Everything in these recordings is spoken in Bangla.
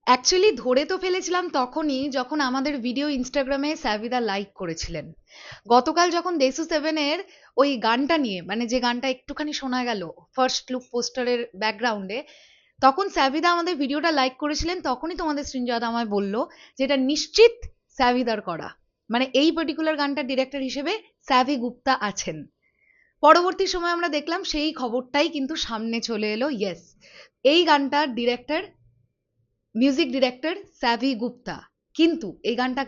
অ্যাকচুয়ালি ধরে তো ফেলেছিলাম তখনই যখন আমাদের ভিডিও ইনস্টাগ্রামে সাবিদা লাইক করেছিলেন। গতকাল যখন দেসু সেভেনের ওই গানটা নিয়ে, মানে যে গানটা একটুখানি শোনা গেল ফার্স্ট লুক পোস্টারের ব্যাকগ্রাউন্ডে, তখন সাবিদা আমাদের ভিডিওটা লাইক করেছিলেন। তখনই তোমাদের সৃঞ্জয়দা আমায় বলল যে এটা নিশ্চিত সাবিদার করা, মানে এই পার্টিকুলার গানটার ডিরেক্টর হিসেবে সাভি গুপ্তা আছেন। পরবর্তী সময় আমরা দেখলাম সেই খবরটাই কিন্তু সামনে চলে এলো। ইয়েস, এই গানটার director, music director Savi Gupta. কিন্তু এই গানটা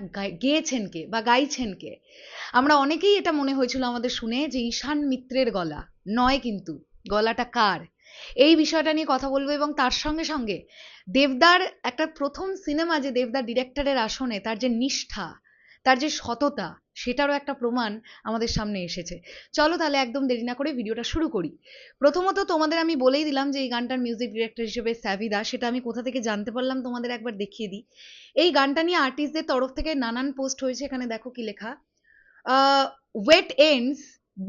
গেয়েছেন কে বা গাইছেন কে? আমরা অনেকেই এটা মনে হয়েছিল আমাদের শুনে যে ঈশান মিত্রের গলা। নয় কিন্তু, গলাটা কার? এই বিষয়টা নিয়ে কথা বলবো, এবং তার সঙ্গে সঙ্গে দেবদার একটা প্রথম সিনেমা, যে দেবদার ডিরেক্টরের আসনে তার যে নিষ্ঠা, তার যে সততা, সেটারও একটা প্রমাণ আমাদের সামনে এসেছে। চলো তাহলে একদম দেরি না করে ভিডিওটা শুরু করি। প্রথমত তোমাদের আমি বলেই দিলাম যে এই গানটার মিউজিক ডিরেক্টর হিসেবে সাভিদা। সেটা আমি কোথা থেকে জানতে পারলাম তোমাদের একবার দেখিয়ে দিই। এই গানটা নিয়ে আর্টিস্টদের তরফ থেকে নানান পোস্ট হয়েছে। এখানে দেখো কি লেখা। Wait ends,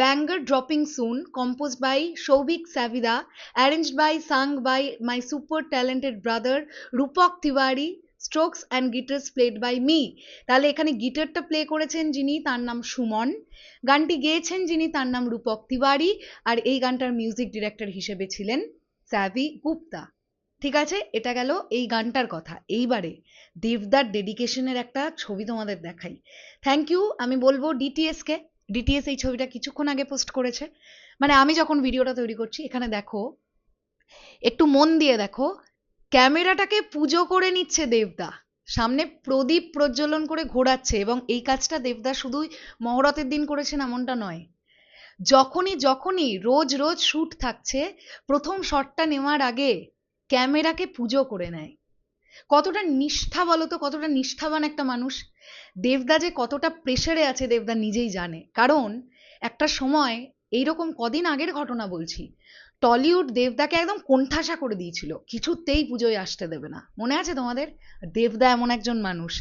banger dropping soon, composed by Shobik Savida, arranged by, sung by my super talented brother Rupak Tiwari, strokes and guitars played by me. তাহলে এখানে গিটারটা প্লে করেছেন যিনি, তার নাম সুমন। গানটি গেয়েছেন যিনি, তার নাম রূপক তিওয়ারি। আর এই গানটার মিউজিক ডিরেক্টর হিসেবে ছিলেন সাভি গুপ্তা। ঠিক আছে, এটা গেল এই গানটার কথা। এইবারে দেবদার ডেডিকেশনের একটা ছবি তোমাদের দেখাই। থ্যাংক ইউ আমি বলবো ডিটিএস কে। ডিটিএস এই ছবিটা কিছুক্ষণ আগে পোস্ট করেছে, মানে আমি যখন ভিডিওটা তৈরি করছি। এখানে দেখো, একটু মন দিয়ে দেখো, ক্যামেরাটাকে পুজো করে নিচ্ছে দেবদা, সামনে প্রদীপ প্রজ্বলন করে ঘোরাচ্ছে। এবং এই কাজটা দেবদা শুধুই মহরতের দিন করেছেন এমনটা নয়, যখনই যখনই রোজ রোজ শ্যুট থাকছে, প্রথম শটটা নেওয়ার আগে ক্যামেরাকে পুজো করে নেয়। কতটা নিষ্ঠা বলতো, কতটা নিষ্ঠাবান একটা মানুষ। দেবদা যে কতটা প্রেসারে আছে দেবদা নিজেই জানে। কারণ একটা সময়, এইরকম কদিন আগের ঘটনা বলছি, টলিউড দেবদাকে একদম কোণঠাসা করে দিয়েছিল, কিছুতেই পুজোয় আসতে দেবে না। মনে আছে তোমাদের? দেবদা এমন একজন মানুষ,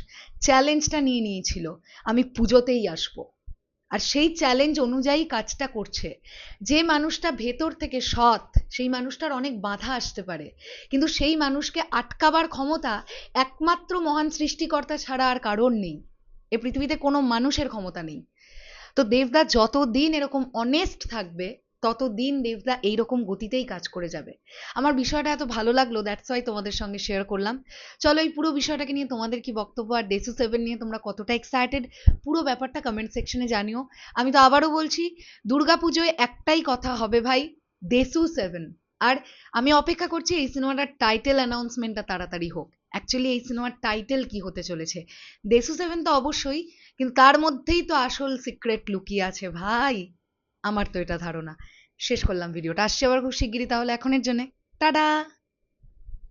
চ্যালেঞ্জটা নিয়ে নিয়েছিল, আমি পুজোতেই আসবো। আর সেই চ্যালেঞ্জ অনুযায়ী কাজটা করছে। যে মানুষটা ভেতর থেকে সৎ, সেই মানুষটার অনেক বাধা আসতে পারে, কিন্তু সেই মানুষকে আটকাবার ক্ষমতা একমাত্র মহান সৃষ্টিকর্তা ছাড়া আর কারোর নেই। এ পৃথিবীতে কোনো মানুষের ক্ষমতা নেই। তো দেবদা যতদিন এরকম অনেস্ট থাকবে, ততদিন দেবদা এইরকম গতিতেই কাজ করে যাবে। আমার বিষয়টা এত ভালো লাগলো, দ্যাটস ওয়াই তোমাদের সঙ্গে শেয়ার করলাম। চলো এই পুরো বিষয়টাকে নিয়ে তোমাদের কি বক্তব্য, আর ডেসু সেভেন নিয়ে তোমরা কতটা এক্সাইটেড, পুরো ব্যাপারটা কমেন্ট সেকশনে জানিও। আমি তো আবারও বলছি, দুর্গাপুজোয় একটাই কথা হবে ভাই, দেসু সেভেন। আর আমি অপেক্ষা করছি এই সিনেমাটার টাইটেল অ্যানাউন্সমেন্টটা তাড়াতাড়ি হোক। অ্যাকচুয়ালি এই সিনেমার টাইটেল কি হতে চলেছে? দেসু সেভেন তো অবশ্যই, কিন্তু তার মধ্যেই তো আসল সিক্রেট লুকিয়ে আছে ভাই। আমার তো এটা ধারণা। শেষ করলাম ভিডিওটা, আসছে আবার খুব শিগগিরই। তাহলে এখনের জন্য টাটা।